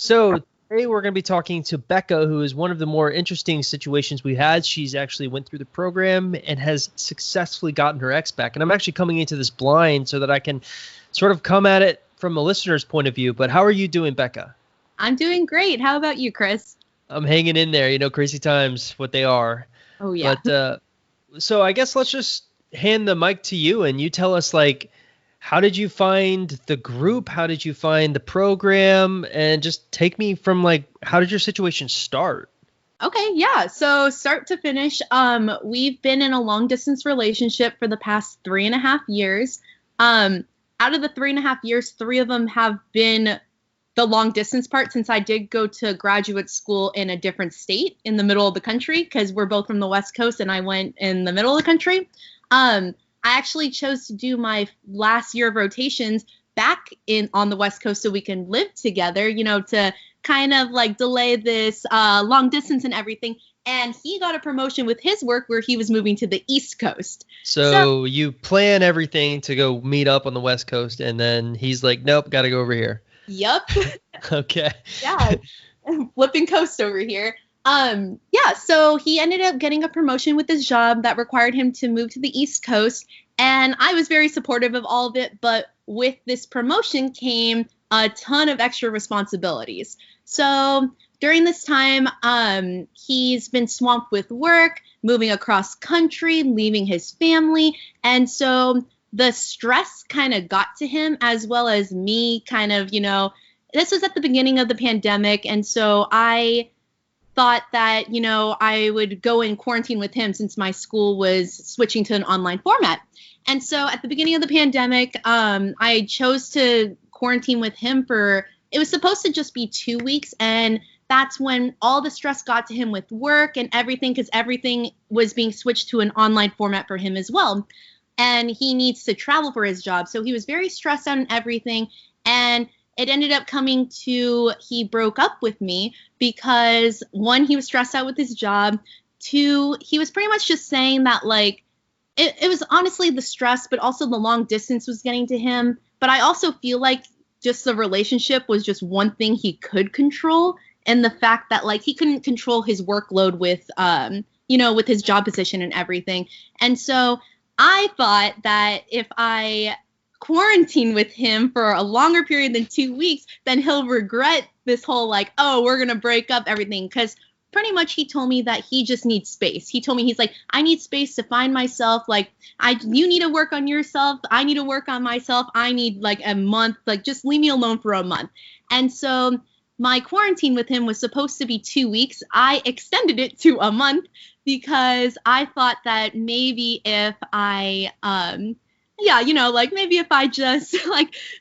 So today we're going to be talking to Becca, who is one of the more interesting situations we had. She's actually went through the program and has successfully gotten her ex back. And I'm actually coming into this blind so that I can sort of come at it from a listener's point of view. But how are you doing, Becca? I'm doing great. How about you, Chris? I'm hanging in there. Crazy times, what they are. Oh, yeah. But so I guess let's just hand the mic to you and you tell us, how did you find the group? How did you find the program? And just take me from, how did your situation start? Okay, yeah. So start to finish, we've been in a long distance relationship for the past 3.5 years. Out of the 3.5 years, 3 of them have been the long distance part, since I did go to graduate school in a different state in the middle of the country, because we're both from the West Coast and I went in the middle of the country. I actually chose to do my last year of rotations back on the West Coast so we can live together, to kind of delay this long distance and everything. And he got a promotion with his work where he was moving to the East Coast. So you plan everything to go meet up on the West Coast, and then he's like, nope, got to go over here. Yep. Okay. Yeah. Flipping coast over here. So he ended up getting a promotion with his job that required him to move to the East Coast. And I was very supportive of all of it. But with this promotion came a ton of extra responsibilities. So during this time, he's been swamped with work, moving across country, leaving his family. And so the stress kind of got to him, as well as me kind of, this was at the beginning of the pandemic. And so I thought that, I would go in quarantine with him since my school was switching to an online format. And so at the beginning of the pandemic, I chose to quarantine with him it was supposed to just be 2 weeks. And that's when all the stress got to him with work and everything, because everything was being switched to an online format for him as well. And he needs to travel for his job. So he was very stressed out and everything. And it ended up coming to, he broke up with me because 1, he was stressed out with his job. 2, he was pretty much just saying that it was honestly the stress, but also the long distance was getting to him. But I also feel like just the relationship was just one thing he could control. And the fact that he couldn't control his workload with, with his job position and everything. And so I thought that if I quarantine with him for a longer period than 2 weeks, then he'll regret this whole we're going to break up everything. Because pretty much he told me that he just needs space. He told me, he's like, I need space to find myself. You need to work on yourself. I need to work on myself. I need a month, just leave me alone for a month. And so my quarantine with him was supposed to be 2 weeks. I extended it to a month because I thought that maybe if I, maybe if I just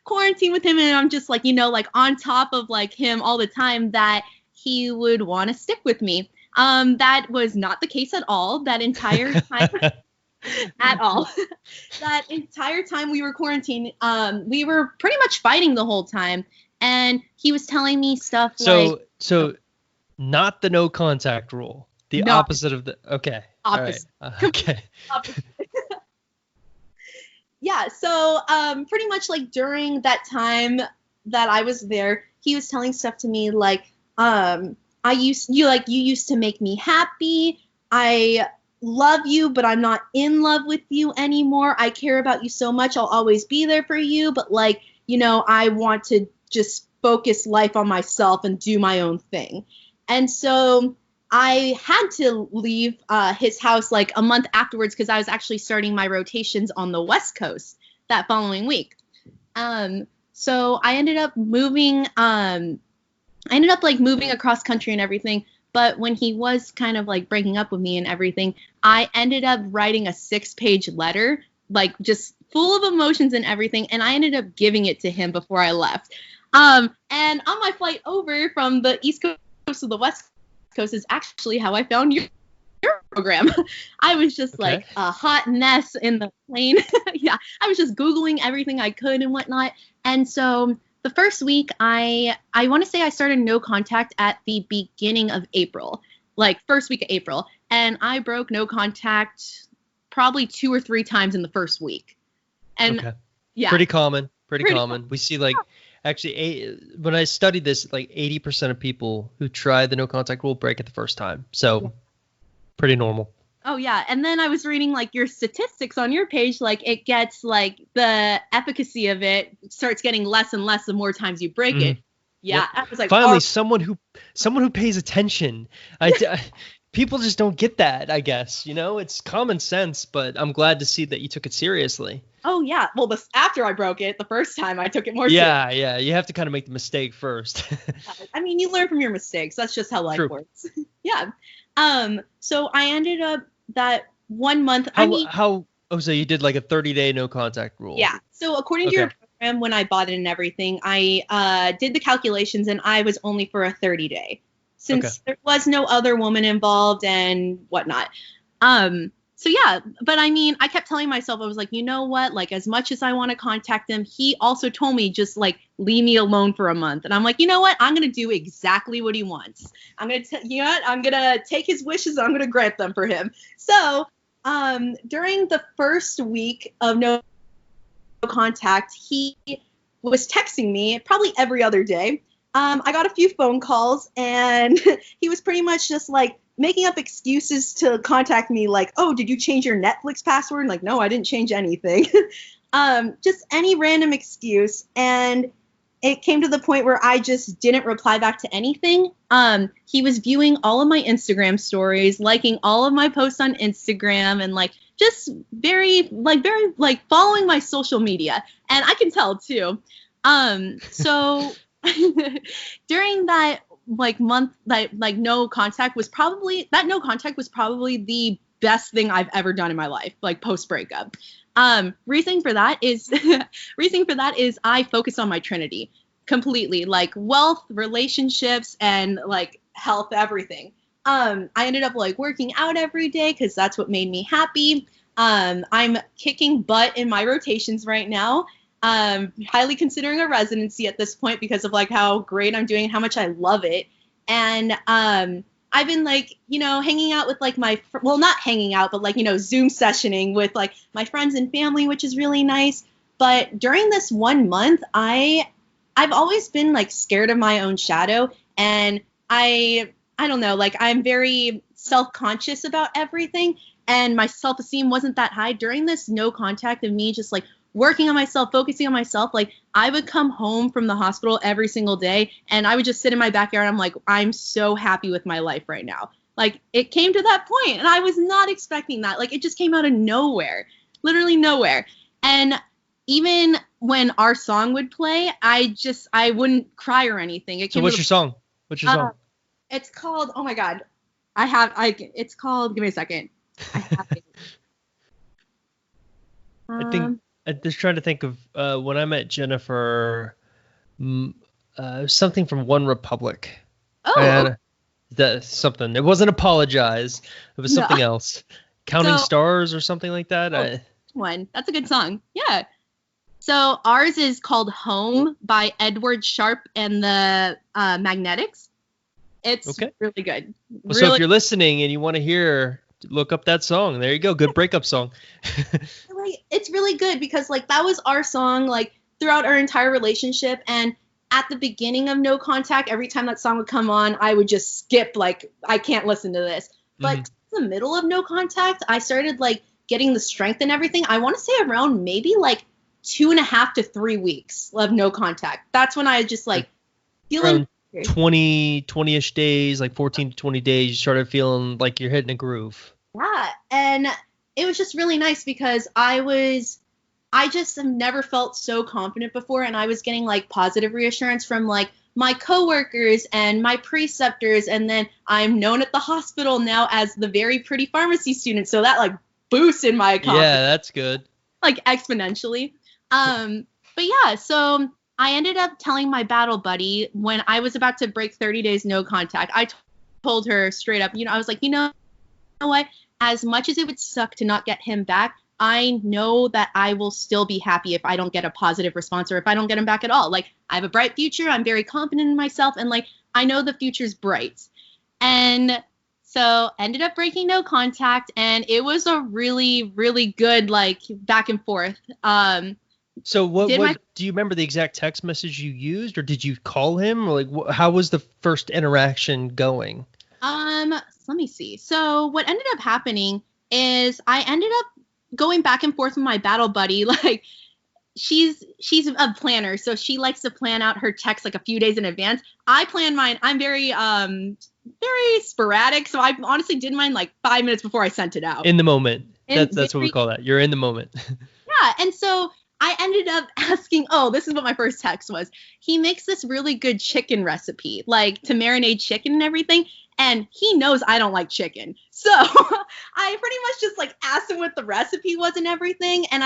quarantine with him and I'm just on top of him all the time, that he would want to stick with me. That was not the case at all. That entire time, at all. That entire time we were quarantined, we were pretty much fighting the whole time. And he was telling me stuff So not the no contact rule. The opposite of the, okay. Opposite. All right. Okay. Opposite. Yeah, so pretty much during that time that I was there, he was telling stuff to me you used to make me happy. I love you, but I'm not in love with you anymore. I care about you so much. I'll always be there for you. But I want to just focus life on myself and do my own thing. And so I had to leave his house a month afterwards because I was actually starting my rotations on the West Coast that following week. So I ended up moving. Moving across country and everything. But when he was kind of breaking up with me and everything, I ended up writing a 6-page letter, just full of emotions and everything. And I ended up giving it to him before I left. And on my flight over from the East Coast to the West Coast is actually how I found your program. I was just a hot mess in the plane. Yeah, I was just Googling everything I could and whatnot. And so the first week, I want to say I started no contact at the beginning of April, first week of April. And I broke no contact probably 2 or 3 times in the first week. And okay. Yeah. Pretty common. We see Actually, when I studied this, like 80% of people who try the no contact rule break it the first time. So pretty normal. Oh yeah, and then I was reading like your statistics on your page, like it gets like the efficacy of it starts getting less and less the more times you break it. Yeah, Yep. I was like, Finally, oh. someone who pays attention. People just don't get that, I guess. It's common sense, but I'm glad to see that you took it seriously. Oh yeah, well, after I broke it the first time, I took it more seriously. Yeah, you have to kind of make the mistake first. I mean, you learn from your mistakes. That's just how life works. Yeah. So I ended up that 1 month. So you did like a 30-day no contact rule. Yeah. So according to your program, when I bought it and everything, I did the calculations and I was only for a 30-day since there was no other woman involved and whatnot. So yeah, but I mean, I kept telling myself, I was like, you know what? Like, as much as I want to contact him, he also told me just like leave me alone for a month. And I'm like, you know what? I'm gonna do exactly what he wants. I'm gonna take his wishes. I'm gonna grant them for him. So during the first week of no contact, he was texting me probably every other day. I got a few phone calls and he was pretty much just like making up excuses to contact me, like, oh, did you change your Netflix password? Like, no, I didn't change anything. Just any random excuse. And it came to the point where I just didn't reply back to anything. He was viewing all of my Instagram stories, liking all of my posts on Instagram, and like just very following my social media. And I can tell too. So during that month, that no contact was probably the best thing I've ever done in my life, like post breakup. Reason for that is I focus on my Trinity completely, like wealth, relationships, and like health, everything. I ended up like working out every day because that's what made me happy. I'm kicking butt in my rotations right now. Highly considering a residency at this point because of like how great I'm doing and how much I love it. And I've been like, hanging out with like not hanging out, but like, Zoom sessioning with like my friends and family, which is really nice. But during this 1 month, I've always been like scared of my own shadow. And I don't know, like I'm very self-conscious about everything. And my self-esteem wasn't that high during this no contact of me just like working on myself, focusing on myself. Like I would come home from the hospital every single day and I would just sit in my backyard. I'm like, I'm so happy with my life right now. Like it came to that point and I was not expecting that. Like it just came out of nowhere, literally nowhere. And even when our song would play, I wouldn't cry or anything. So what's your song? What's your song? It's called, oh my God. It's called, give me a second. I have it. I think I'm just trying to think of when I met Jennifer, something from One Republic. Oh. Something. It wasn't Apologize. It was something else. Counting Stars or something like that. One. That's a good song. Yeah. So ours is called Home by Edward Sharp and the Magnetics. It's really good. Well, so if you're listening and you want to hear, look up that song. There you go. Good breakup song. It's really good because like that was our song like throughout our entire relationship. And at the beginning of no contact, every time that song would come on, I would just skip, like I can't listen to this. But in the middle of no contact, I started like getting the strength and everything. I want to say around maybe like 2.5 to 3 weeks of no contact. That's when I just like feeling 20-ish days, like 14 to 20 days, you started feeling like you're hitting a groove. Yeah, and it was just really nice because I just have never felt so confident before, and I was getting like positive reassurance from like my coworkers and my preceptors, and then I'm known at the hospital now as the very pretty pharmacy student, so that like boosted my confidence. Yeah, that's good. Like exponentially. But yeah, so I ended up telling my battle buddy when I was about to break 30 days no contact. I told her straight up, I was like, you know what? As much as it would suck to not get him back, I know that I will still be happy if I don't get a positive response or if I don't get him back at all. Like, I have a bright future. I'm very confident in myself. And like, I know the future's bright. And so ended up breaking no contact. And it was a really, really good, like, back and forth. So what did my do you remember the exact text message you used, or did you call him, or like how was the first interaction going? let me see. So what ended up happening is I ended up going back and forth with my battle buddy. Like she's a planner, so she likes to plan out her texts like a few days in advance. I plan mine. I'm very sporadic, so I honestly did mine like 5 minutes before I sent it out. In the moment. And That's what we call that. You're in the moment. yeah, and so I ended up asking, oh, this is what my first text was. He makes this really good chicken recipe, like to marinate chicken and everything. And he knows I don't like chicken. So I pretty much just like asked him what the recipe was and everything. And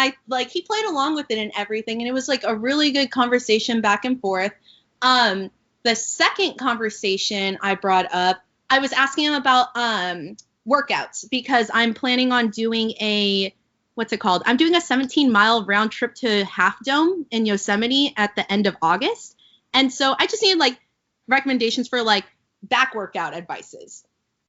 he played along with it and everything. And it was like a really good conversation back and forth. The second conversation I brought up, I was asking him about workouts because I'm planning on doing what's it called? I'm doing a 17-mile round trip to Half Dome in Yosemite at the end of August. And so I just needed like recommendations for like back workout advices.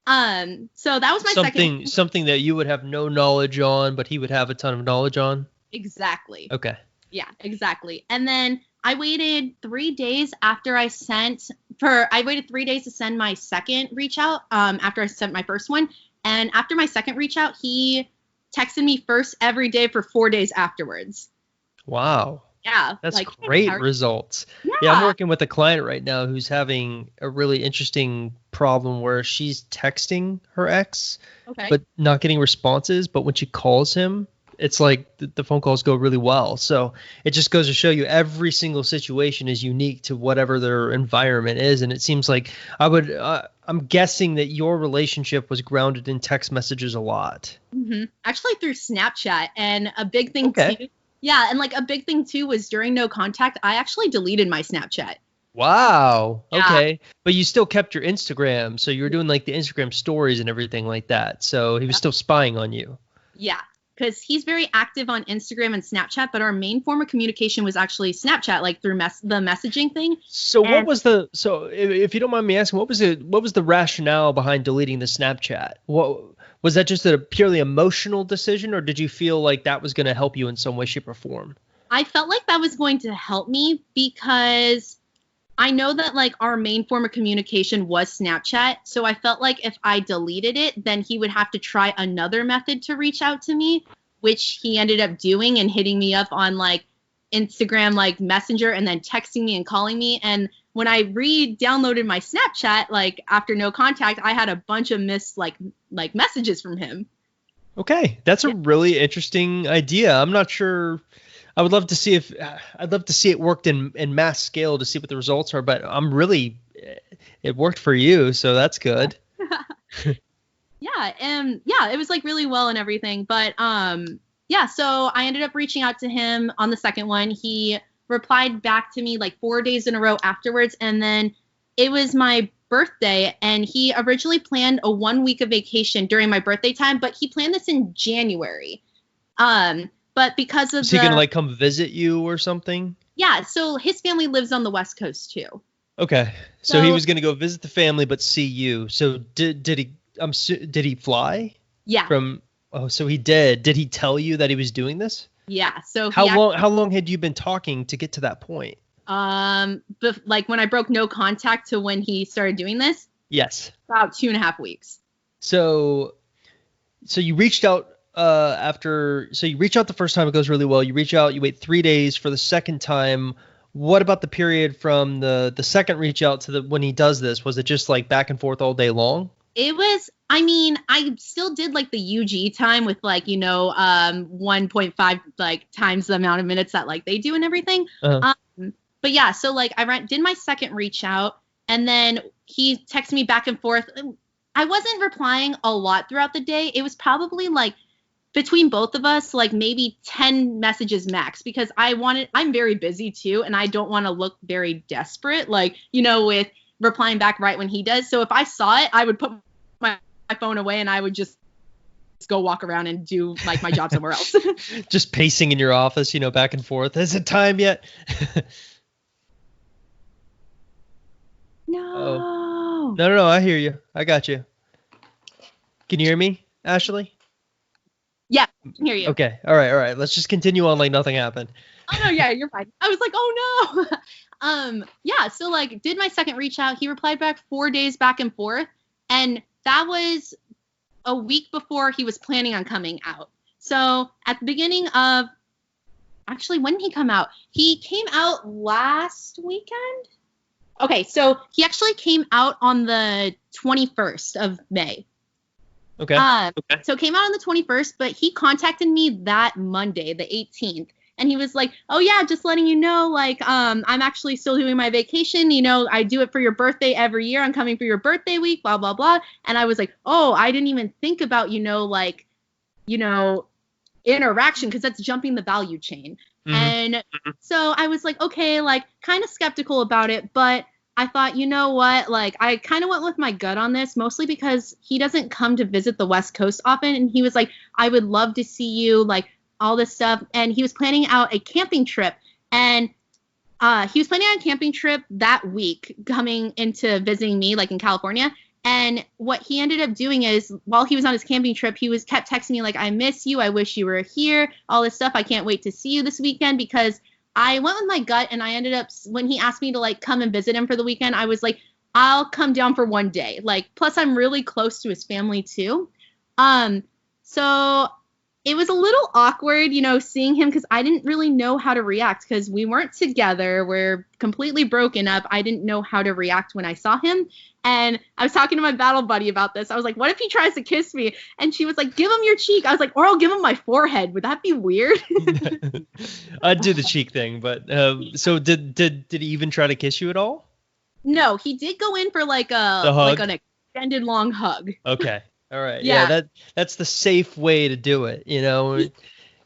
So that was my second. Something that you would have no knowledge on, but he would have a ton of knowledge on. Exactly. Okay. Yeah, exactly. And then I waited 3 days after I waited 3 days to send my second reach out, after I sent my first one. And after my second reach out, he texted me first every day for 4 days afterwards. Wow. Yeah. That's like, great results. Yeah, I'm working with a client right now who's having a really interesting problem where she's texting her ex, but not getting responses. But when she calls him, it's like the phone calls go really well. So it just goes to show you every single situation is unique to whatever their environment is. And it seems like I'm guessing that your relationship was grounded in text messages a lot. Mm-hmm. Actually through Snapchat. And a big thing too. Yeah. And like a big thing too was during no contact, I actually deleted my Snapchat. Wow. Yeah. Okay. But you still kept your Instagram. So you were doing like the Instagram stories and everything like that. So he was still spying on you. Yeah. Because he's very active on Instagram and Snapchat, but our main form of communication was actually Snapchat, like through the messaging thing. So if you don't mind me asking, what was the rationale behind deleting the Snapchat? What was that, just a purely emotional decision, or did you feel like that was going to help you in some way, shape, or form? I felt like that was going to help me because I know that like our main form of communication was Snapchat. So I felt like if I deleted it, then he would have to try another method to reach out to me, which he ended up doing and hitting me up on like Instagram, like Messenger, and then texting me and calling me. And when I re-downloaded my Snapchat, like after no contact, I had a bunch of missed like messages from him. Okay. That's a really interesting idea. I'm not sure. I'd love to see it worked in mass scale to see what the results are, but it worked for you. So that's good. Yeah. And yeah, it was like really well and everything. But so I ended up reaching out to him on the second one. He replied back to me like 4 days in a row afterwards. And then it was my birthday, and he originally planned a 1 week of vacation during my birthday time, but he planned this in January. But because of he gonna like come visit you or something? Yeah, so his family lives on the West Coast too. Okay, so he was gonna go visit the family but see you. So did he fly? Yeah. So he did. Did he tell you that he was doing this? Yeah. So how long had you been talking to get to that point? But like when I broke no contact to when he started doing this? Yes. About 2.5 weeks. So you reached out. You reach out the first time, it goes really well. You reach out, you wait 3 days for the second time. What about the period from the second reach out to when he does this? Was it just like back and forth all day long? It was, I still did like the UG time with like, 1.5 like times the amount of minutes that like they do and everything. Uh-huh. But yeah, so like I did my second reach out, and then he texted me back and forth. I wasn't replying a lot throughout the day. It was probably like between both of us, like maybe 10 messages max, because I'm very busy too, and I don't want to look very desperate, like, with replying back right when he does. So if I saw it, I would put my phone away and I would just go walk around and do like my job somewhere else. Just pacing in your office, back and forth. Is it time yet? No. Oh. No, I hear you. I got you. Can you hear me, Ashley? Yeah, I can hear you. Okay. All right. Let's just continue on like nothing happened. Oh no, yeah, you're fine. I was like, oh no. Yeah, so like did my second reach out. He replied back 4 days back and forth. And that was a week before he was planning on coming out. So at the beginning of, actually, when did he come out? He came out last weekend. Okay, so he actually came out on the 21st of May. Okay. So it came out on the 21st, but he contacted me that Monday, the 18th. And he was like, oh, yeah, just letting you know, like, I'm actually still doing my vacation. You know, I do it for your birthday every year. I'm coming for your birthday week, blah, blah, blah. And I was like, oh, I didn't even think about, interaction, because that's jumping the value chain. Mm-hmm. And so I was like, okay, like, kind of skeptical about it. But I thought, you know what, like, I kind of went with my gut on this, mostly because he doesn't come to visit the West Coast often. And he was like, I would love to see you, like, all this stuff. And he was planning out a camping trip. And he was planning on a camping trip that week coming into visiting me, like in California. And what he ended up doing is, while he was on his camping trip, he kept texting me like, I miss you. I wish you were here. All this stuff. I can't wait to see you this weekend, because I went with my gut, and I ended up, when he asked me to like come and visit him for the weekend, I was like, I'll come down for one day. Like, plus I'm really close to his family too. So it was a little awkward, seeing him, because I didn't really know how to react, because we weren't together. We're completely broken up. I didn't know how to react when I saw him. And I was talking to my battle buddy about this. I was like, what if he tries to kiss me? And she was like, give him your cheek. I was like, or I'll give him my forehead. Would that be weird? I'd do the cheek thing. But so did he even try to kiss you at all? No, he did go in for like an extended long hug. Okay. All right. Yeah, that's the safe way to do it,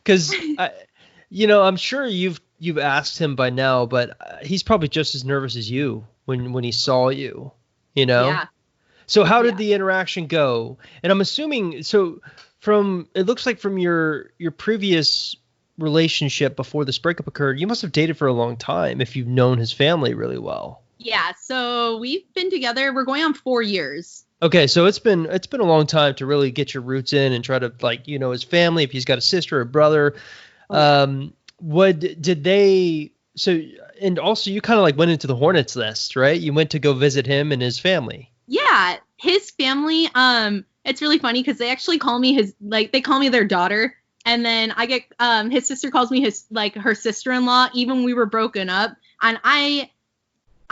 because I'm sure you've asked him by now, but he's probably just as nervous as you when he saw you, Yeah. So how did the interaction go? And I'm assuming, it looks like from your previous relationship before this breakup occurred, you must have dated for a long time if you've known his family really well. Yeah. So we've been together. We're going on 4 years. Okay, so it's been a long time to really get your roots in and try to, like, his family, if he's got a sister or a brother. What did they, and also you kind of like went into the Hornets list, right? You went to go visit him and his family. Yeah, his family, it's really funny because they actually call me they call me their daughter. And then I get, his sister calls me her sister-in-law, even when we were broken up. And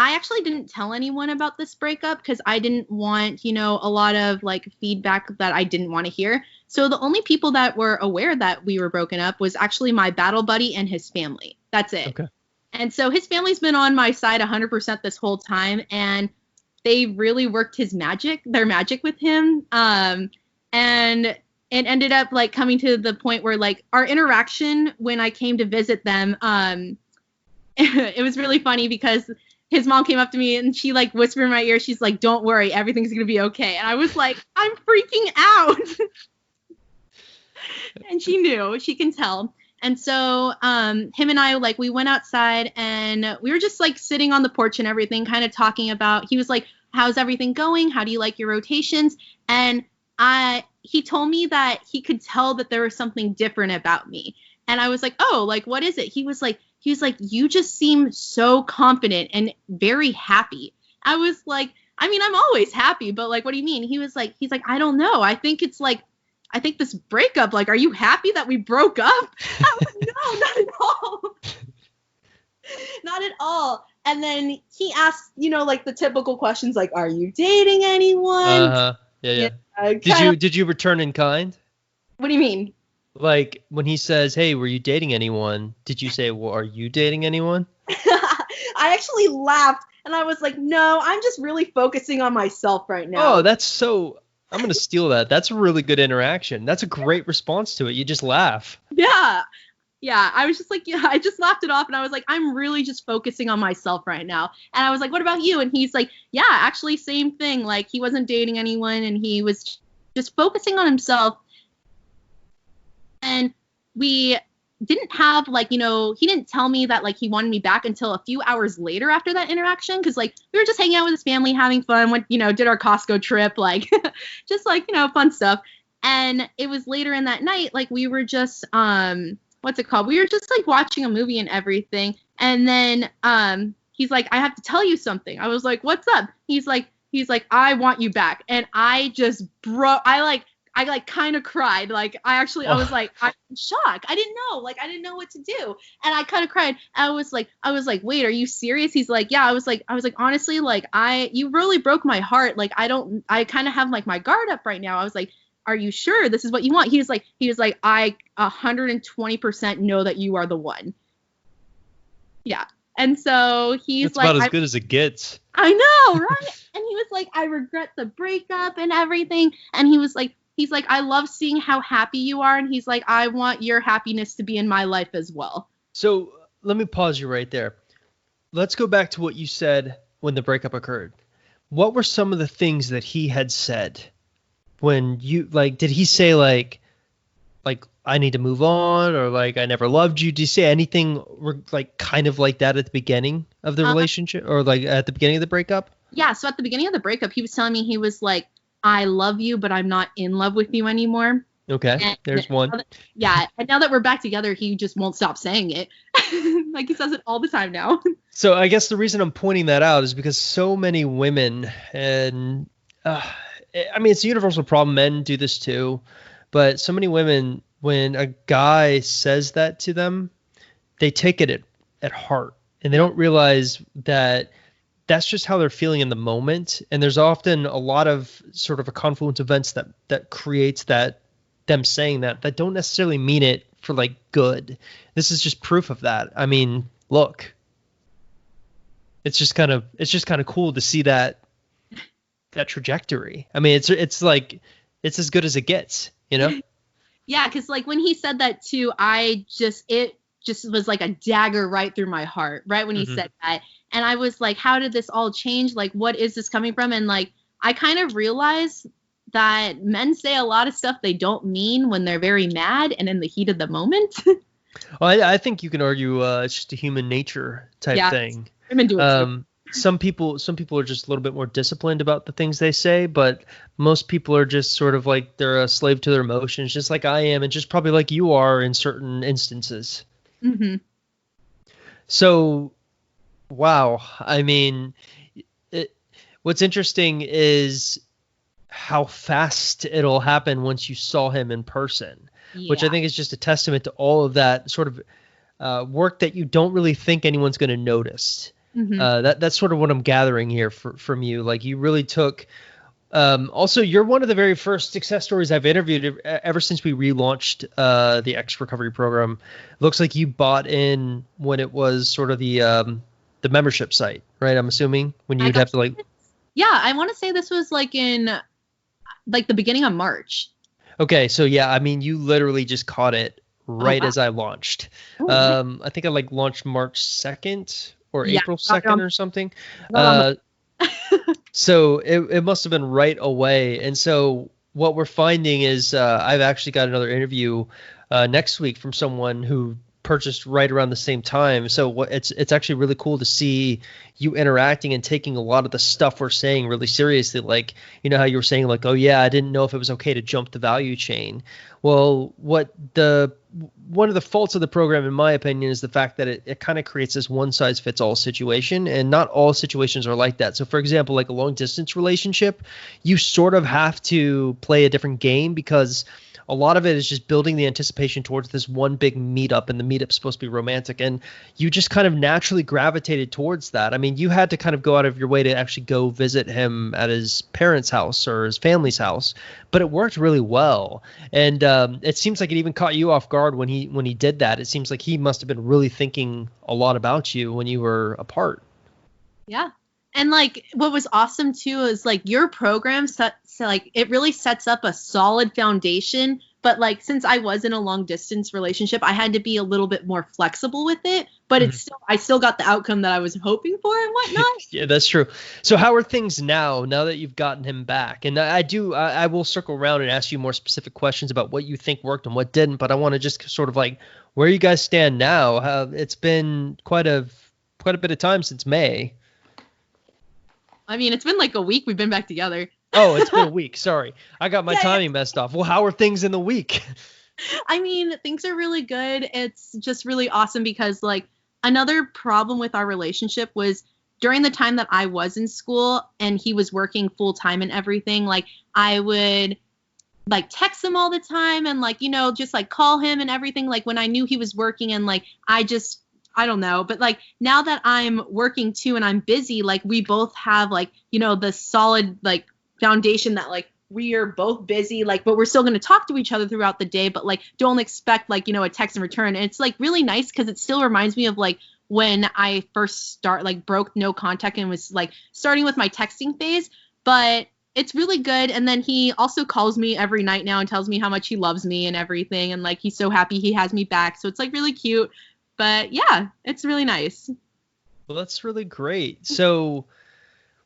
I actually didn't tell anyone about this breakup because I didn't want, a lot of like feedback that I didn't want to hear. So the only people that were aware that we were broken up was actually my battle buddy and his family. That's it. Okay. And so his family's been on my side 100% this whole time. And they really worked their magic with him. And it ended up like coming to the point where like our interaction when I came to visit them, it was really funny because his mom came up to me and she like whispered in my ear. She's like, don't worry, everything's going to be okay. And I was like, I'm freaking out. And she knew, she can tell. And so him and I, like, we went outside and we were just like sitting on the porch and everything, kind of talking about, he was like, how's everything going? How do you like your rotations? And he told me that he could tell that there was something different about me. And I was like, oh, like, what is it? He was like, you just seem so confident and very happy. I was like, I mean, I'm always happy, but like, what do you mean? He's like, I don't know. I think this breakup, like, are you happy that we broke up? I was like, no, not at all. Not at all. And then he asked, like the typical questions, like, are you dating anyone? Yeah. Did you return in kind? What do you mean? Like when he says, hey, were you dating anyone? Did you say, well, are you dating anyone? I actually laughed and I was like, no, I'm just really focusing on myself right now. Oh, I'm going to steal that. That's a really good interaction. That's a great response to it. You just laugh. Yeah. Yeah. I was just like, I just laughed it off and I was like, I'm really just focusing on myself right now. And I was like, what about you? And he's like, yeah, actually same thing. Like he wasn't dating anyone and he was just focusing on himself. And we didn't have like, he didn't tell me that like he wanted me back until a few hours later after that interaction. Because like we were just hanging out with his family, having fun, went, did our Costco trip, like just like, fun stuff. And it was later in that night, like we were just, what's it called? We were just like watching a movie and everything. And then he's like, I have to tell you something. I was like, what's up? He's like, I want you back. And I just I kind of cried. Like I was like, I'm in shock. I didn't know. Like I didn't know what to do. And I kind of cried. I was like, wait, are you serious? He's like, yeah. I was like, honestly, like you really broke my heart. Like I kind of have like my guard up right now. I was like, are you sure this is what you want? He was like, I 120% know that you are the one. Yeah. And so it's like, about as good as it gets. I know, right? And he was like, I regret the breakup and everything. And he's like, I love seeing how happy you are. And he's like, I want your happiness to be in my life as well. So let me pause you right there. Let's go back to what you said when the breakup occurred. What were some of the things that he had said when you, like, did he say like I need to move on, or like I never loved you? Did you say anything like kind of like that at the beginning of the relationship, or like at the beginning of the breakup? Yeah. So at the beginning of the breakup, he was telling me, he was like, I love you, but I'm not in love with you anymore. Okay. And there's one. Yeah. And now that we're back together, he just won't stop saying it. Like he says it all the time now. So I guess the reason I'm pointing that out is because so many women, and I mean, it's a universal problem. Men do this too, but so many women, when a guy says that to them, they take it at heart, and they don't realize that that's just how they're feeling in the moment. And there's often a lot of sort of a confluence of events that creates them saying that don't necessarily mean it for like good. This is just proof of that. I mean, look, it's just kind of cool to see that trajectory. I mean, it's like, it's as good as it gets, you know? Yeah, because like when he said that too, it just was like a dagger right through my heart, right when he said that. And I was like, how did this all change? Like, what is this coming from? And like, I kind of realized that men say a lot of stuff they don't mean when they're very mad and in the heat of the moment. Well, I think you can argue it's just a human nature type thing. Women do it too. Some people are just a little bit more disciplined about the things they say, but most people are just sort of like they're a slave to their emotions, just like I am, and just probably like you are in certain instances. Mm-hmm. So, wow. I mean, what's interesting is how fast it'll happen once you saw him in person, which I think is just a testament to all of that sort of work that you don't really think anyone's going to notice. Mm-hmm. That's sort of what I'm gathering here from you. Like you really took. Also, you're one of the very first success stories I've interviewed ever since we relaunched the X recovery program. Looks like you bought in when it was sort of the membership site, right? I'm assuming when you'd have to like. Yeah, I want to say this was like in like the beginning of March. Okay, so yeah, I mean, you literally just caught it right as I launched. I think I like launched March 2nd. Or April 2nd or something. So it must have been right away. And so what we're finding is I've actually got another interview next week from someone who purchased right around the same time. So it's actually really cool to see you interacting and taking a lot of the stuff we're saying really seriously. Like, you know how you were saying like, oh yeah, I didn't know if it was okay to jump the value chain. Well, one of the faults of the program, in my opinion, is the fact that it kind of creates this one size fits all situation, and not all situations are like that. So for example, like a long distance relationship, you sort of have to play a different game because a lot of it is just building the anticipation towards this one big meetup, and the meetup's supposed to be romantic, and you just kind of naturally gravitated towards that. I mean, you had to kind of go out of your way to actually go visit him at his parents' house or his family's house, but it worked really well. And it seems like it even caught you off guard when he did that. It seems like he must have been really thinking a lot about you when you were apart. Yeah. And like what was awesome too is like your program it really sets up a solid foundation. But like since I was in a long distance relationship, I had to be a little bit more flexible with it. But I still got the outcome that I was hoping for and whatnot. Yeah, that's true. So how are things now that you've gotten him back? And I will circle around and ask you more specific questions about what you think worked and what didn't. But I want to just sort of like where you guys stand now. It's been quite a bit of time since May. I mean, it's been like a week we've been back together. Oh, it's been a week. Sorry. I got my timing messed off. Well, how are things in the week? I mean, things are really good. It's just really awesome because, like, another problem with our relationship was during the time that I was in school and he was working full time and everything, like, I would, like, text him all the time and, like, just, like, call him and everything, like, when I knew he was working and, like, I don't know. But, like, now that I'm working too and I'm busy, like, we both have, like, the solid, like, foundation that, like, we are both busy, like, but we're still going to talk to each other throughout the day, but, like, don't expect, like, a text in return. And it's, like, really nice because it still reminds me of, like, when I first broke no contact and was, like, starting with my texting phase. But it's really good. And then he also calls me every night now and tells me how much he loves me and everything. And, like, he's so happy he has me back. So it's, like, really cute. But yeah, it's really nice. Well, that's really great. So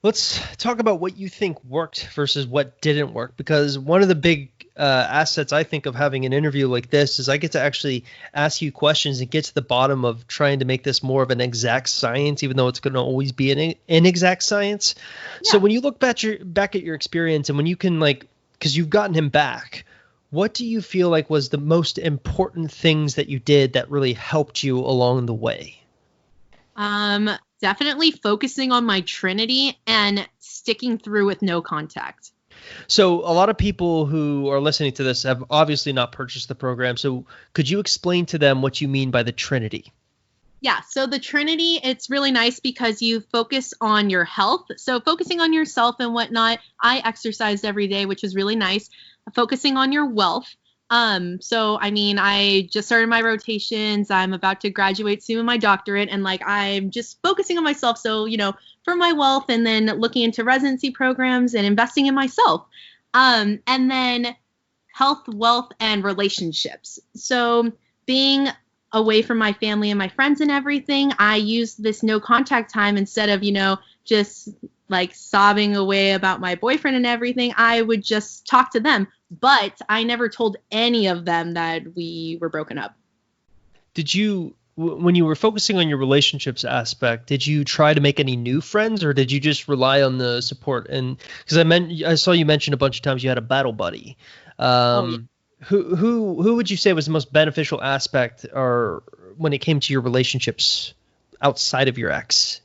let's talk about what you think worked versus what didn't work, because one of the big assets I think of having an interview like this is I get to actually ask you questions and get to the bottom of trying to make this more of an exact science, even though it's going to always be an inexact science. Yeah. So when you look back at your experience and when you can, like, because you've gotten him back, what do you feel like was the most important things that you did that really helped you along the way? Definitely focusing on my Trinity and sticking through with no contact. So a lot of people who are listening to this have obviously not purchased the program. So could you explain to them what you mean by the Trinity? Yeah, so the Trinity, it's really nice because you focus on your health. So focusing on yourself and whatnot. I exercised every day, which was really nice. Focusing on your wealth. So, I mean, I just started my rotations. I'm about to graduate soon with my doctorate, and, like, I'm just focusing on myself. So, for my wealth, and then looking into residency programs and investing in myself. And then health, wealth, and relationships. So being away from my family and my friends and everything, I used this no contact time instead of, just, like, sobbing away about my boyfriend and everything. I would just talk to them. But I never told any of them that we were broken up. Did you, when you were focusing on your relationships aspect, did you try to make any new friends, or did you just rely on the support? And because I saw you mention a bunch of times you had a battle buddy. Yeah. Who would you say was the most beneficial aspect, or when it came to your relationships outside of your ex?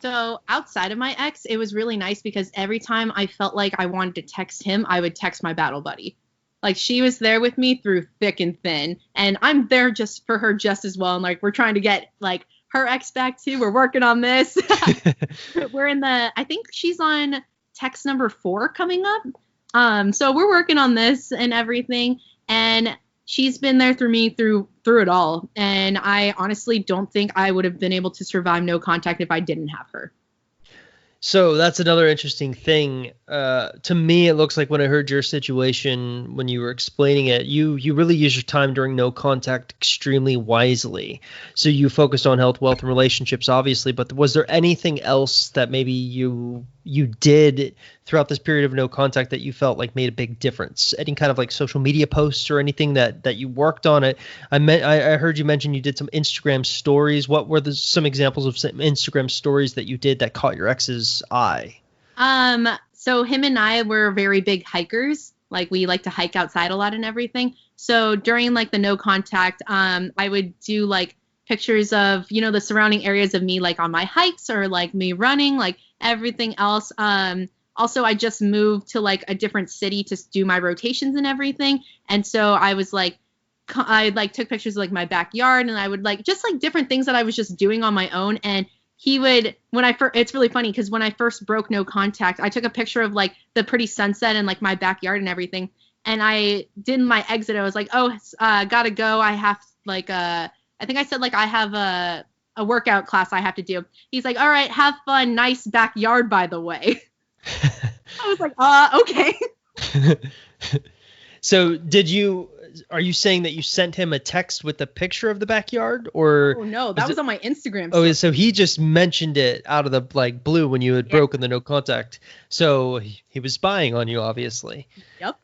So outside of my ex, it was really nice because every time I felt like I wanted to text him, I would text my battle buddy. Like, she was there with me through thick and thin, and I'm there just for her just as well. And, like, we're trying to get, like, her ex back too. We're working on this. I think she's on text number 4 coming up. So we're working on this and everything. And she's been there through me through it all. And I honestly don't think I would have been able to survive no contact if I didn't have her. So that's another interesting thing. To me, it looks like when I heard your situation, when you were explaining it, you really used your time during no contact extremely wisely. So you focused on health, wealth, and relationships, obviously. But was there anything else that maybe you did throughout this period of no contact that you felt like made a big difference? Any kind of, like, social media posts or anything that you worked on it? I heard you mention you did some Instagram stories. What were some examples of some Instagram stories that you did that caught your ex's eye? So him and I were very big hikers. Like, we like to hike outside a lot and everything. So during, like, the no contact, I would do, like, pictures of, the surrounding areas of me, like, on my hikes, or, like, me running, like, everything else. Also, I just moved to, like, a different city to do my rotations and everything. And so I was, like, I, like, took pictures of, like, my backyard, and I would, like, just, like, different things that I was just doing on my own. And he would, it's really funny because when I first broke no contact, I took a picture of, like, the pretty sunset and, like, my backyard and everything. And I did my exit. I was like, gotta go. I have, like, I think I said, like, I have a workout class I have to do. He's like, all right, have fun. Nice backyard, by the way. I was like, okay. So are you saying that you sent him a text with a picture of the backyard, or? Oh, no, that was on my Instagram. Oh, so he just mentioned it out of the, like, blue when you had broken the no contact. So he was spying on you, obviously. Yep.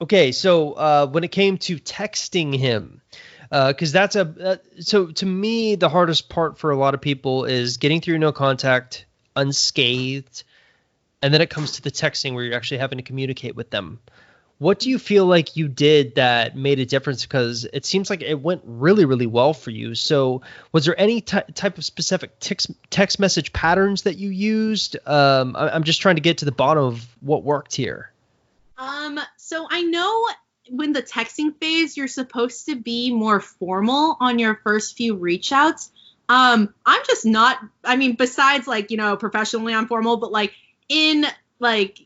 Okay. So, when it came to texting him, because that's so to me, the hardest part for a lot of people is getting through no contact unscathed. And then it comes to the texting where you're actually having to communicate with them. What do you feel like you did that made a difference? Because it seems like it went really, really well for you. So was there any type of specific text message patterns that you used? I'm just trying to get to the bottom of what worked here. So I know when the texting phase, you're supposed to be more formal on your first few reach outs. I'm just not, I mean, besides like, professionally I'm formal, but like in like,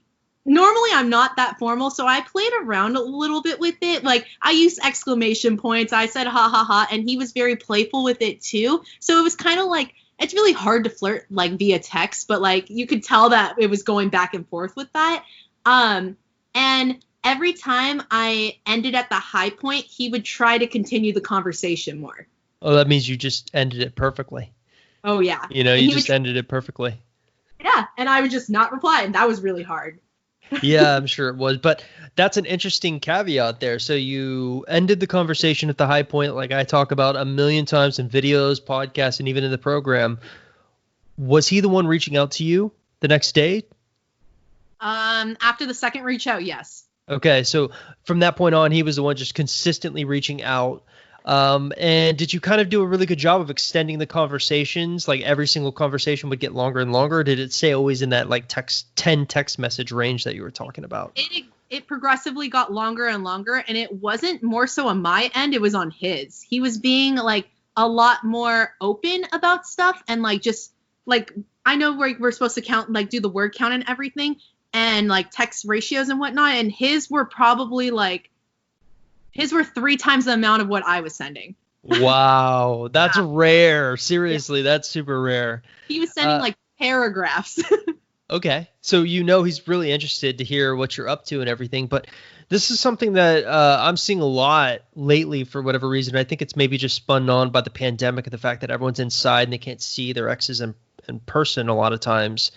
normally I'm not that formal. So I played around a little bit with it. Like I used exclamation points. I said, ha ha ha. And he was very playful with it too. So it was kind of like, it's really hard to flirt like via text, but like you could tell that it was going back and forth with that. And every time I ended at the high point, he would try to continue the conversation more. Oh, that means you just ended it perfectly. Oh, yeah. You just ended it perfectly. Yeah, and I would just not reply, and that was really hard. Yeah, I'm sure it was. But that's an interesting caveat there. So you ended the conversation at the high point, like I talk about a million times in videos, podcasts, and even in the program. Was he the one reaching out to you the next day? After the second reach out, yes. Okay, so from that point on, he was the one just consistently reaching out. And did you kind of do a really good job of extending the conversations? Like every single conversation would get longer and longer? Or did it stay always in that like 10 text message range that you were talking about? It progressively got longer and longer, and it wasn't more so on my end. It was on his. He was being like a lot more open about stuff, and like just like I know we're supposed to count, like do the word count and everything, and like text ratios and whatnot, and his were 3 times the amount of what I was sending. Wow, that's rare. Seriously, that's super rare. He was sending like paragraphs. Okay, so he's really interested to hear what you're up to and everything, but this is something that I'm seeing a lot lately for whatever reason. I think it's maybe just spun on by the pandemic and the fact that everyone's inside and they can't see their exes in person a lot of times.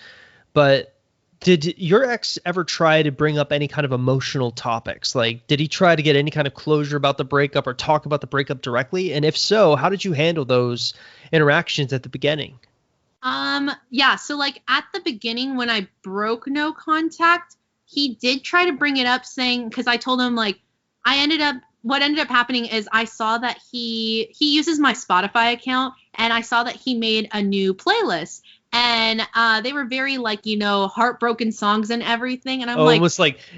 But did your ex ever try to bring up any kind of emotional topics? Like, did he try to get any kind of closure about the breakup or talk about the breakup directly? And if so, how did you handle those interactions at the beginning? Yeah, so like at the beginning when I broke no contact, he did try to bring it up saying, because I told him like what ended up happening is I saw that he uses my Spotify account, and I saw that he made a new playlist. And they were very like, heartbroken songs and everything. And I'm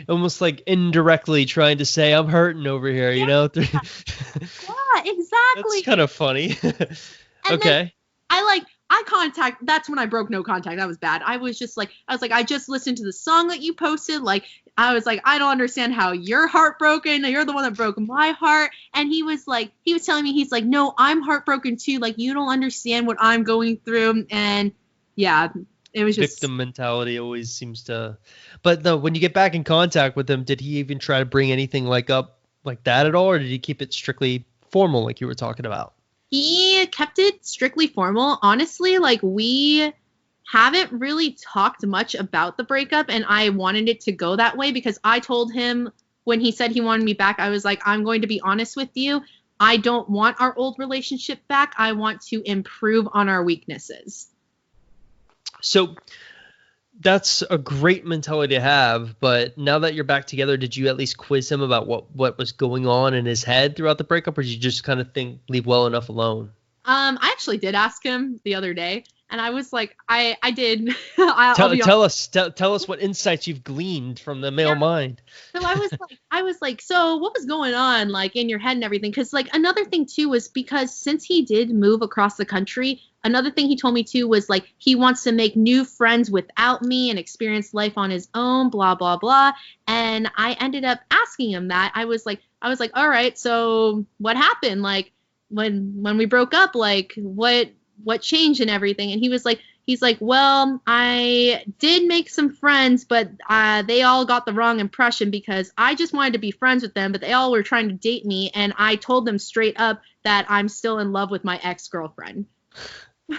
almost like indirectly trying to say I'm hurting over here, Yeah, exactly. That's kind of funny. Okay. That's when I broke no contact. That was bad. I was like, I just listened to the song that you posted. Like, I was like, I don't understand how you're heartbroken. You're the one that broke my heart. And he was telling me, he's like, no, I'm heartbroken too. Like, you don't understand what I'm going through. And yeah, it was just victim mentality always seems to. But no, when you get back in contact with him, did he even try to bring anything up like that at all, or did he keep it strictly formal like you were talking about? He kept it strictly formal. Honestly, like we haven't really talked much about the breakup, and I wanted it to go that way because I told him when he said he wanted me back, I was like, I'm going to be honest with you. I don't want our old relationship back. I want to improve on our weaknesses. So that's a great mentality to have, but now that you're back together, did you at least quiz him about what was going on in his head throughout the breakup, or did you just kind of leave well enough alone? I actually did ask him the other day, and I was like, I did. Tell us what insights you've gleaned from the male mind. So I was like, so what was going on like in your head and everything? Because like another thing too was because since he did move across the country, another thing he told me too was like he wants to make new friends without me and experience life on his own, blah blah blah. And I ended up asking him that. I was like, all right, so what happened? Like when we broke up, like what changed and everything? And he's like, well, I did make some friends, but they all got the wrong impression because I just wanted to be friends with them, but they all were trying to date me, and I told them straight up that I'm still in love with my ex-girlfriend.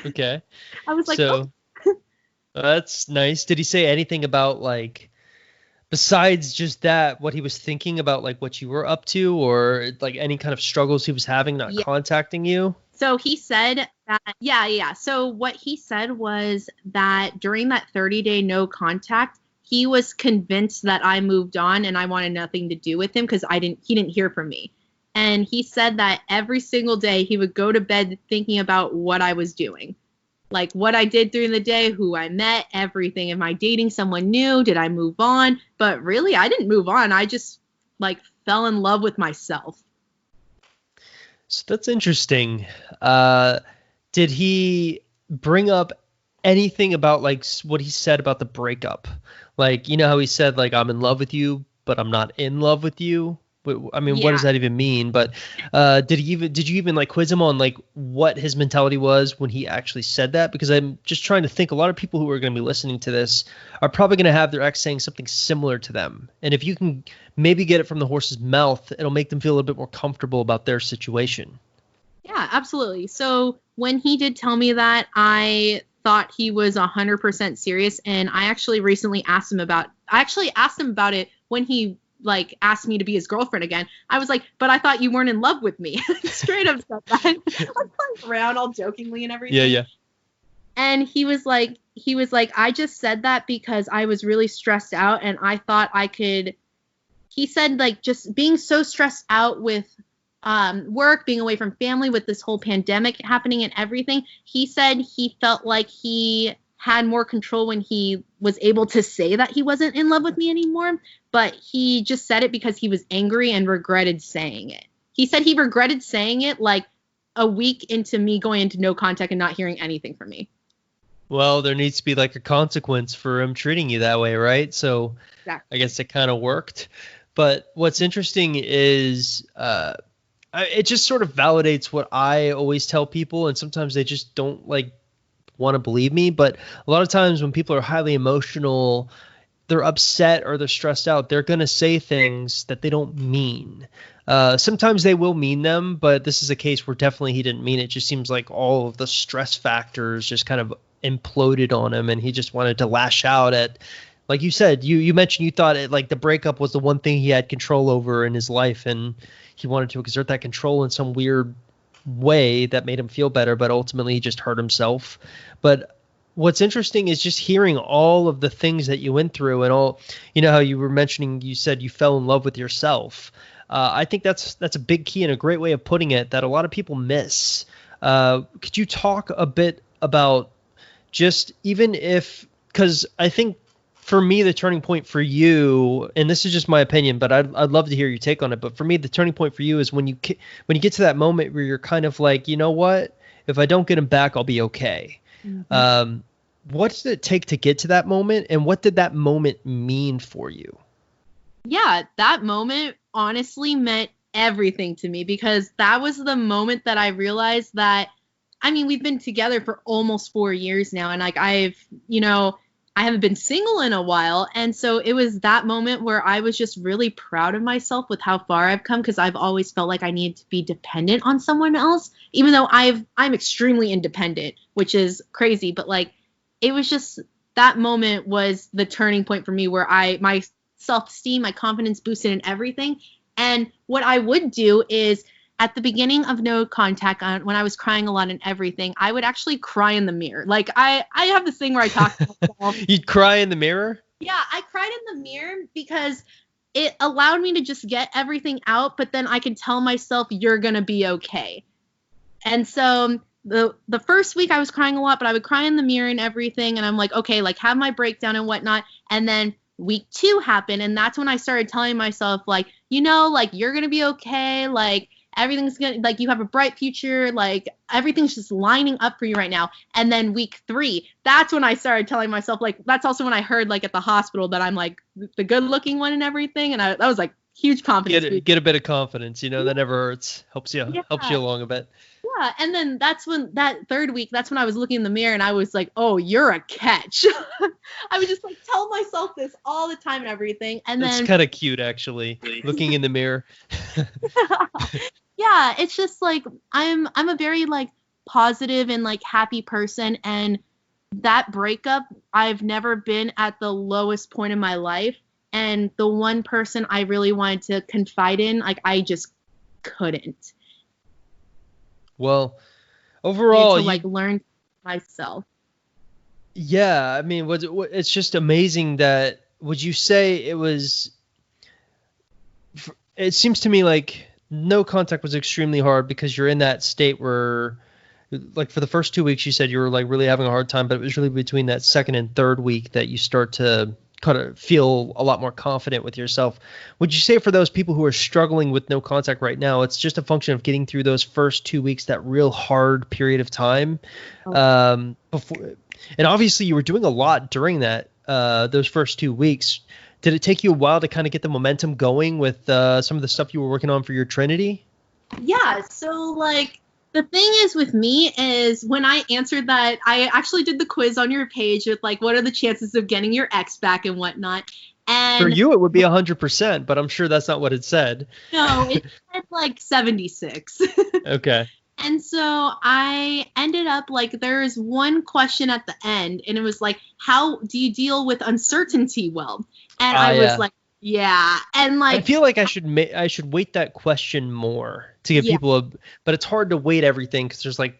Okay. I was like, so that's nice. Did he say anything about like, besides just that, what he was thinking about, like what you were up to, or like any kind of struggles he was having not contacting you? So he said that, yeah. So what he said was that during that 30-day no contact, he was convinced that I moved on and I wanted nothing to do with him because he didn't hear from me. And he said that every single day he would go to bed thinking about what I was doing. Like what I did during the day, who I met, everything. Am I dating someone new? Did I move on? But really, I didn't move on. I just like fell in love with myself. So that's interesting. Did he bring up anything about like what he said about the breakup? Like, you know how he said like, I'm in love with you, but I'm not in love with you. I mean, what does that even mean? But did you even like quiz him on like what his mentality was when he actually said that? Because I'm just trying to think, a lot of people who are going to be listening to this are probably going to have their ex saying something similar to them. And if you can maybe get it from the horse's mouth, it'll make them feel a little bit more comfortable about their situation. Yeah, absolutely. So when he did tell me that, I thought he was 100% serious. And I actually recently asked him about it when he like asked me to be his girlfriend again. I was like, but I thought you weren't in love with me. Straight up said that. I was playing around all jokingly and everything. Yeah. And he was like, I just said that because I was really stressed out and I thought I could. He said like just being so stressed out with work, being away from family, with this whole pandemic happening and everything. He said he felt like he had more control when he was able to say that he wasn't in love with me anymore, but he just said it because he was angry and regretted saying it. He said he regretted saying it like a week into me going into no contact and not hearing anything from me. Well, there needs to be like a consequence for him treating you that way, right? So exactly. I guess it kind of worked. But what's interesting is it just sort of validates what I always tell people, and sometimes they just don't like want to believe me. But a lot of times when people are highly emotional, they're upset or they're stressed out, they're going to say things that they don't mean. Sometimes they will mean them, but this is a case where definitely he didn't mean it. It just seems like all of the stress factors just kind of imploded on him, and he just wanted to lash out at, like you said, you mentioned you thought it, like the breakup was the one thing he had control over in his life, and he wanted to exert that control in some weird way that made him feel better, but ultimately he just hurt himself. But what's interesting is just hearing all of the things that you went through, and all, you know, how you were mentioning, you said you fell in love with yourself. I think that's a big key and a great way of putting it that a lot of people miss. Could you talk a bit about just even if, because I think for me, the turning point for you, and this is just my opinion, but I'd love to hear your take on it. But for me, the turning point for you is when you get to that moment where you're kind of like, you know what, if I don't get him back, I'll be okay. Mm-hmm. What did it take to get to that moment, and what did that moment mean for you? Yeah, that moment honestly meant everything to me, because that was the moment that I realized that, I mean, we've been together for almost 4 years now, and like I haven't been single in a while. And so it was that moment where I was just really proud of myself with how far I've come, because I've always felt like I needed to be dependent on someone else, even though I'm extremely independent, which is crazy. But like, it was just, that moment was the turning point for me, where my self-esteem, my confidence boosted and everything. And what I would do is, at the beginning of no contact, when I was crying a lot and everything, I would actually cry in the mirror. Like I have this thing where I talk to myself. You'd cry in the mirror? Yeah, I cried in the mirror because it allowed me to just get everything out, but then I could tell myself, you're going to be okay. And so the first week I was crying a lot, but I would cry in the mirror and everything. And I'm like, okay, like have my breakdown and whatnot. And then week 2 happened. And that's when I started telling myself, like, you know, like you're going to be okay. Like, everything's gonna, like, you have a bright future, like everything's just lining up for you right now. And then week 3, that's when I started telling myself, like, that's also when I heard, like, at the hospital that I'm like the good looking one and everything. And that was like huge confidence. Get a bit of confidence, you know, that never hurts. Helps you along a bit. Yeah. And then that's when, that 3rd week, that's when I was looking in the mirror and I was like, oh, you're a catch. I would just like tell myself this all the time and everything. And then it's kind of cute, actually, looking in the mirror. Yeah, it's just like I'm a very like positive and like happy person, and that breakup, I've never been at the lowest point in my life, and the one person I really wanted to confide in, like I just couldn't. Well, overall, to like learn myself. Yeah, I mean, it's just amazing that would you say it seems to me like no contact was extremely hard because you're in that state where, like, for the first 2 weeks you said you were like really having a hard time, but it was really between that second and third week that you start to kind of feel a lot more confident with yourself. Would you say for those people who are struggling with no contact right now, it's just a function of getting through those first 2 weeks, that real hard period of time? Before, and obviously you were doing a lot during that, those first 2 weeks. Did it take you a while to kind of get the momentum going with some of the stuff you were working on for your Trinity? Yeah, so like the thing is with me is when I answered that, I actually did the quiz on your page with like, what are the chances of getting your ex back and whatnot. And for you, it would be 100%, but I'm sure that's not what it said. No, it said like 76. Okay. And so I ended up like, there's one question at the end and it was like, how do you deal with uncertainty well? And I was like, yeah. And like, I feel like I should weight that question more to give people but it's hard to weight everything because there's like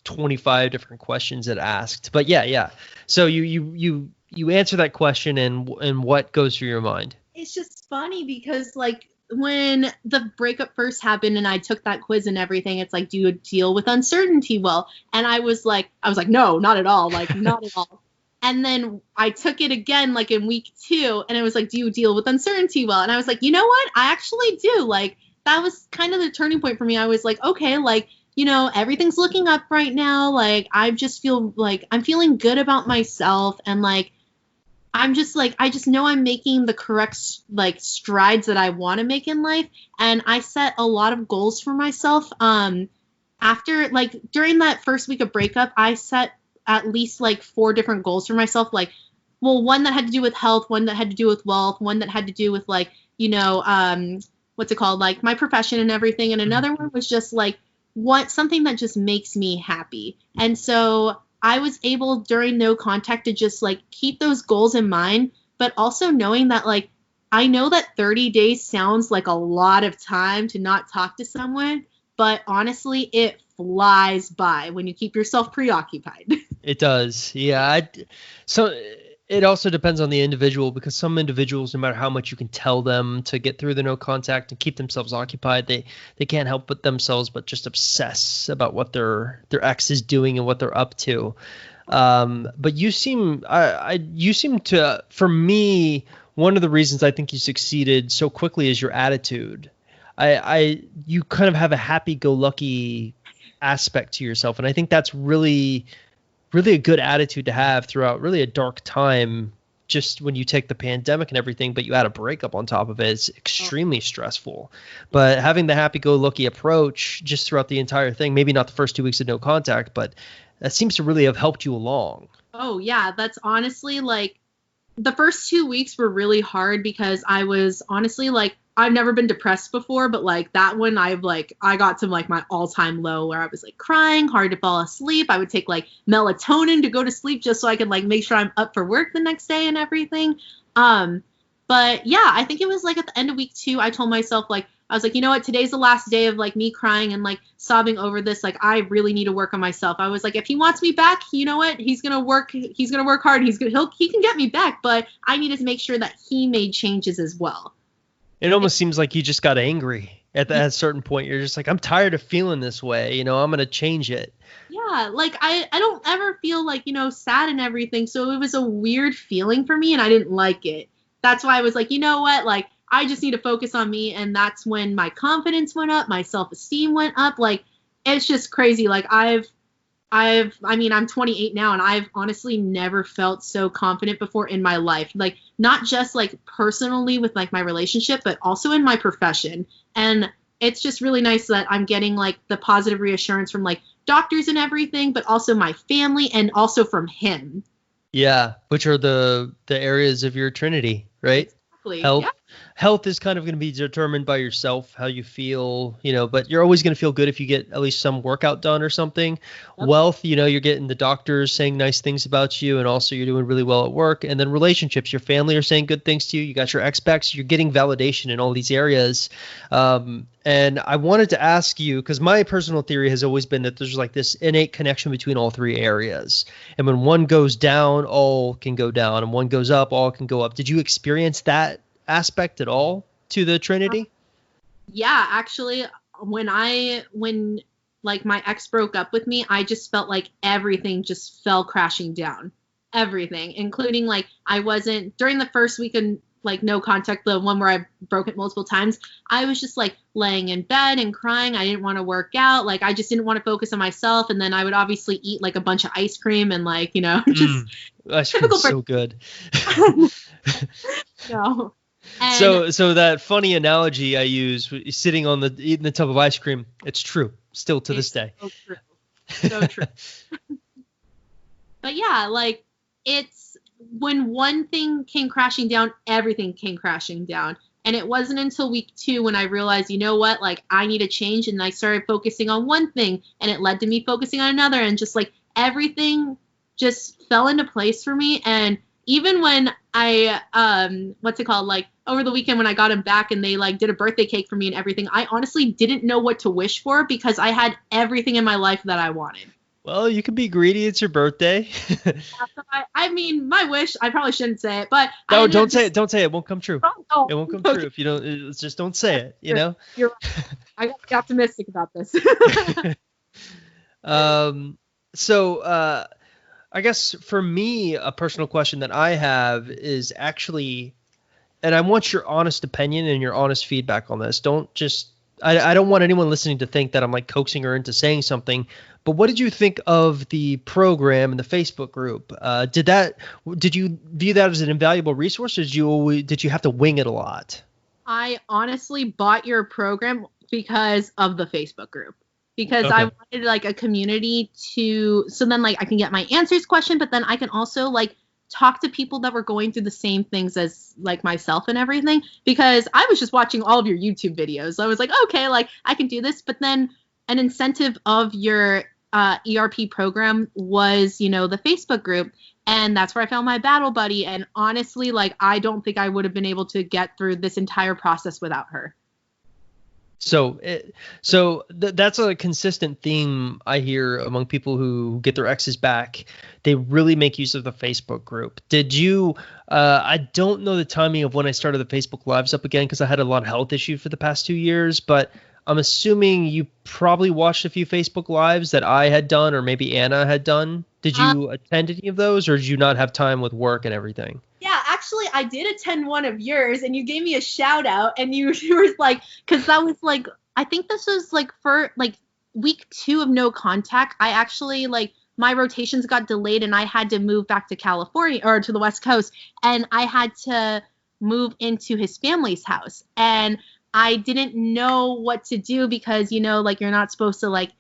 25 different questions it asked. But yeah. So you answer that question and what goes through your mind? It's just funny because like when the breakup first happened and I took that quiz and everything, it's like, do you deal with uncertainty well? And I was like, no, not at all. Like, not at all. And then I took it again, like in week 2, and it was like, do you deal with uncertainty well? And I was like, you know what? I actually do. Like, that was kind of the turning point for me. I was like, okay, like, you know, everything's looking up right now. Like, I just feel like I'm feeling good about myself. And like, I'm just like, I just know I'm making the correct like strides that I want to make in life. And I set a lot of goals for myself. After like during that first week of breakup, I set at least like 4 different goals for myself. Like, well, one that had to do with health, one that had to do with wealth, one that had to do with like, you know, what's it called? Like my profession and everything. And another one was just like something that just makes me happy. And so I was able during no contact to just like keep those goals in mind, but also knowing that like, I know that 30 days sounds like a lot of time to not talk to someone, but honestly, it flies by when you keep yourself preoccupied. It does. Yeah. So it also depends on the individual because some individuals, no matter how much you can tell them to get through the no contact and keep themselves occupied, they can't help but themselves but just obsess about what their ex is doing and what they're up to. But you seem to, for me, one of the reasons I think you succeeded so quickly is your attitude. You kind of have a happy-go-lucky aspect to yourself, and I think that's really a good attitude to have throughout really a dark time. Just when you take the pandemic and everything, but you add a breakup on top of it, it's extremely stressful. But having the happy-go-lucky approach just throughout the entire thing, maybe not the first 2 weeks of no contact, but that seems to really have helped you along. Oh yeah, that's honestly like the first 2 weeks were really hard because I was honestly like, I've never been depressed before, but like that one, I got to like my all-time low where I was like crying, hard to fall asleep. I would take like melatonin to go to sleep just so I could like make sure I'm up for work the next day and everything. But yeah, I think it was like at the end of week 2, I told myself like, I was like, you know what, today's the last day of like me crying and like sobbing over this. Like, I really need to work on myself. I was like, if he wants me back, you know what, he's going to work hard. He can get me back, but I need to make sure that he made changes as well. It almost seems like you just got angry at a certain point. You're just like, I'm tired of feeling this way. You know, I'm going to change it. Yeah, like I don't ever feel like, you know, sad and everything. So it was a weird feeling for me and I didn't like it. That's why I was like, you know what, like I just need to focus on me. And that's when my confidence went up. My self-esteem went up. Like, it's just crazy. Like I'm 28 now and I've honestly never felt so confident before in my life. Like, not just like personally with like my relationship, but also in my profession. And it's just really nice that I'm getting like the positive reassurance from like doctors and everything, but also my family and also from him. Yeah. Which are the areas of your Trinity, right? Exactly. Health, yeah. Health is kind of going to be determined by yourself, how you feel, but you're always going to feel good if you get at least some workout done or something. Yep. Wealth, you're getting the doctors saying nice things about you, and also you're doing really well at work. And then relationships, your family are saying good things to you. You got your ex-backs, you're getting validation in all these areas. And I wanted to ask you, because my personal theory has always been that there's like this innate connection between all three areas. And when one goes down, all can go down. And one goes up, all can go up. Did you experience that aspect at all to the Trinity? Yeah, actually, when like my ex broke up with me, I just felt like everything just fell crashing down. Everything, including like I wasn't during the first week of like no contact, the one where I broke it multiple times, I was just like laying in bed and crying. I didn't want to work out. Like I just didn't want to focus on myself. And then I would obviously eat like a bunch of ice cream and like, just ice cream is so good. No. And so that funny analogy I use, sitting on eating the tub of ice cream, it's true still to this day. So true. So true. But yeah, like it's when one thing came crashing down, everything came crashing down. And it wasn't until week 2 when I realized, you know what, like I need a change. And I started focusing on one thing and it led to me focusing on another. And just like everything just fell into place for me. And even when I, like over the weekend when I got him back and they like did a birthday cake for me and everything, I honestly didn't know what to wish for because I had everything in my life that I wanted. Well, you can be greedy. It's your birthday. I mean, my wish, I probably shouldn't say it, but no, don't say it. Don't say it. It won't come true. Oh, it won't come true if you don't. Just don't say it. You're right. I got to be optimistic about this. So I guess for me, a personal question that I have is actually, and I want your honest opinion and your honest feedback on this. Don't just. I don't want anyone listening to think that I'm like coaxing her into saying something, but what did you think of the program and the Facebook group? Did you view that as an invaluable resource, or did you have to wing it a lot? I honestly bought your program because of the Facebook group, because I wanted like a community so then like I can get my answers question, but then I can also like talk to people that were going through the same things as like myself and everything, because I was just watching all of your YouTube videos. So I was like, okay, like I can do this. But then an incentive of your ERP program was, the Facebook group. And that's where I found my battle buddy. And honestly, like, I don't think I would have been able to get through this entire process without her. So that's a consistent theme I hear among people who get their exes back. They really make use of the Facebook group. Did you? I don't know the timing of when I started the Facebook Lives up again because I had a lot of health issues for the past 2 years. But I'm assuming you probably watched a few Facebook Lives that I had done, or maybe Anna had done. Did you attend any of those, or did you not have time with work and everything? Yeah, actually, I did attend one of yours, and you gave me a shout out, and you were like, because that was like, I think this was like for like week 2 of no contact. I actually like my rotations got delayed, and I had to move back to California or to the West Coast, and I had to move into his family's house, and I didn't know what to do because like you're not supposed to like.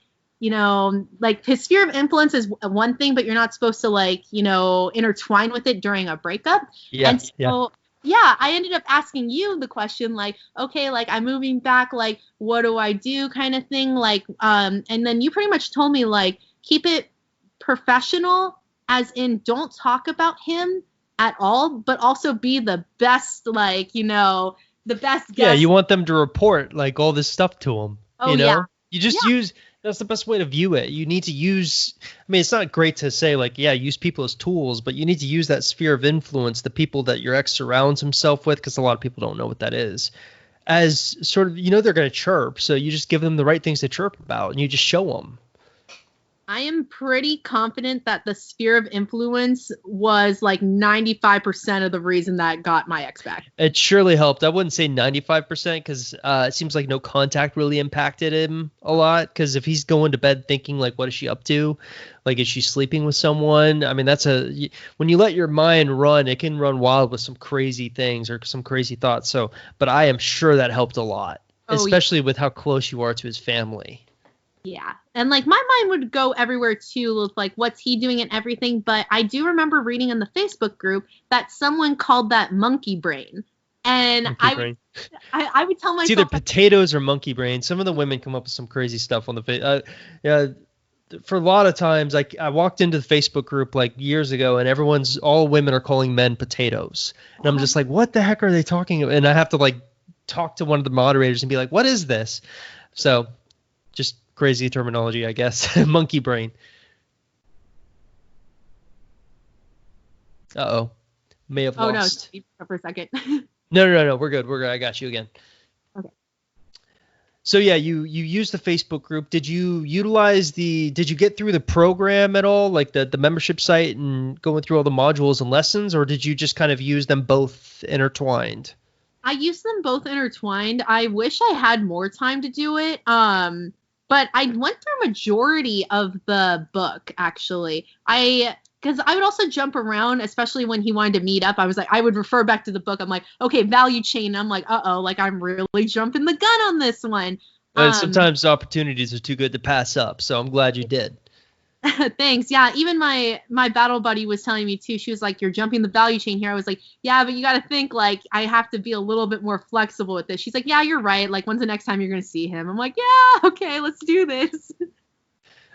Like his sphere of influence is one thing, but you're not supposed to like, intertwine with it during a breakup. Yeah. And so, yeah, I ended up asking you the question, like, okay, like I'm moving back, like, what do I do kind of thing? Like, and then you pretty much told me like, keep it professional as in don't talk about him at all, but also be the best, like, the best guest. Yeah. You want them to report like all this stuff to them. Oh, yeah. You just use. That's the best way to view it. You need to use, it's not great to say like, yeah, use people as tools, but you need to use that sphere of influence, the people that your ex surrounds himself with, because a lot of people don't know what that is, as sort of, they're going to chirp. So you just give them the right things to chirp about and you just show them. I am pretty confident that the sphere of influence was like 95% of the reason that got my ex back. It surely helped. I wouldn't say 95% because it seems like no contact really impacted him a lot. Because if he's going to bed thinking like, what is she up to? Like, is she sleeping with someone? I mean, when you let your mind run, it can run wild with some crazy things or some crazy thoughts. So, but I am sure that helped a lot, especially with how close you are to his family. Yeah. And like my mind would go everywhere too with like what's he doing and everything. But I do remember reading in the Facebook group that someone called that monkey brain. And Monkey brain. I would tell It's either myself potatoes or monkey brain. Some of the women come up with some crazy stuff on the face. Yeah, for a lot of times, I walked into the Facebook group like years ago, and all women are calling men potatoes, and I'm just like, what the heck are they talking about? And I have to like talk to one of the moderators and be like, what is this? So, just crazy terminology, I guess. Monkey brain. Uh-oh. May have lost. No, for a second. No. We're good. I got you again. Okay. So yeah, you use the Facebook group. Did you get through the program at all, like the membership site and going through all the modules and lessons, or did you just kind of use them both intertwined? I used them both intertwined. I wish I had more time to do it. But I went through a majority of the book, actually. Because I would also jump around, especially when he wanted to meet up. I would refer back to the book. I'm like, okay, value chain. I'm like, like I'm really jumping the gun on this one. Sometimes opportunities are too good to pass up, so I'm glad you did. Thanks. Yeah, even my battle buddy was telling me too. She was like, "You're jumping the value chain here." I was like, "Yeah, but you got to think like I have to be a little bit more flexible with this." She's like, "Yeah, you're right. Like, when's the next time you're going to see him?" I'm like, "Yeah, okay, let's do this."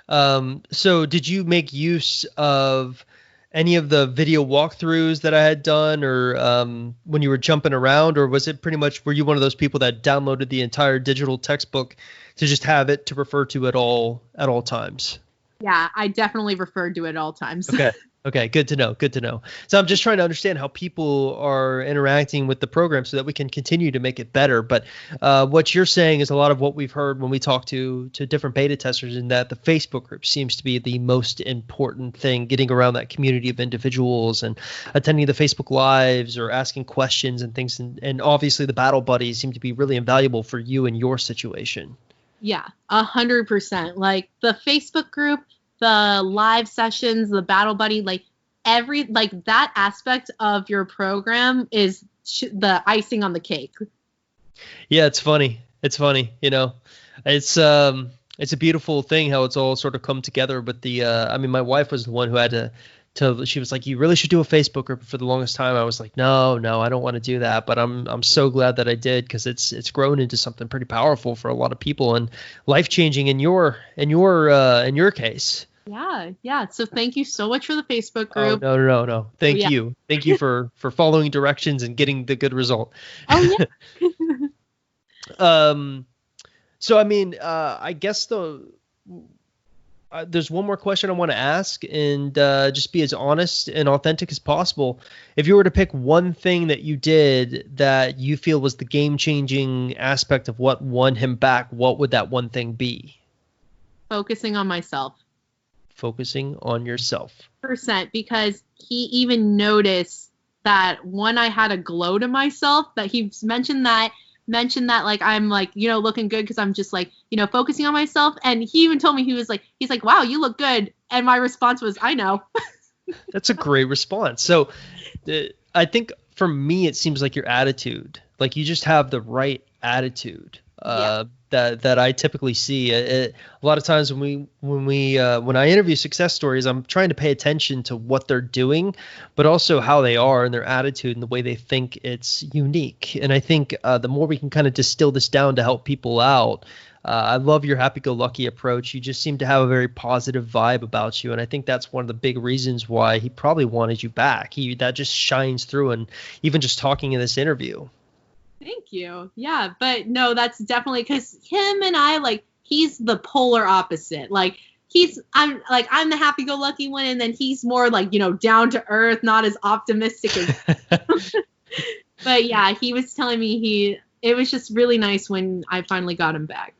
So did you make use of any of the video walkthroughs that I had done, or when you were jumping around, or was it pretty much, were you one of those people that downloaded the entire digital textbook to just have it to refer to at all times? Yeah, I definitely referred to it at all times. Okay, good to know. So I'm just trying to understand how people are interacting with the program so that we can continue to make it better. But what you're saying is a lot of what we've heard when we talk to different beta testers, in that the Facebook group seems to be the most important thing, getting around that community of individuals and attending the Facebook Lives or asking questions and things. And obviously the battle buddies seem to be really invaluable for you and your situation. Yeah, 100%. Like the Facebook group, the live sessions, the battle buddy, like that aspect of your program is the icing on the cake. Yeah, it's funny. It's a beautiful thing how it's all sort of come together. But my wife was the one who had to she was like, you really should do a Facebook group. For the longest time I was like, no, I don't want to do that. But I'm so glad that I did, because it's grown into something pretty powerful for a lot of people and life-changing in your case. Yeah. So thank you so much for the Facebook group. Oh, no. Thank you for following directions and getting the good result. Oh yeah. So I guess there's one more question I want to ask, and just be as honest and authentic as possible. If you were to pick one thing that you did that you feel was the game-changing aspect of what won him back, what would that one thing be? Focusing on myself. Focusing on yourself. %, because he even noticed that when I had a glow to myself, that he mentioned that like I'm like, looking good because I'm just like, focusing on myself. And he even told me, he's like, wow, you look good. And my response was, I know. That's a great response. So I think for me, it seems like your attitude, like you just have the right attitude that I typically see. A lot of times when I interview success stories, I'm trying to pay attention to what they're doing, but also how they are and their attitude and the way they think. It's unique. And I think the more we can kind of distill this down to help people out, I love your happy-go-lucky approach. You just seem to have a very positive vibe about you, and I think that's one of the big reasons why he probably wanted you back. That just shines through, and even just talking in this interview. Thank you. Yeah, but no, that's definitely because him and I, like, he's the polar opposite. Like, I'm the happy-go-lucky one, and then he's more like, down to earth, not as optimistic as. But yeah, he was telling me it was just really nice when I finally got him back.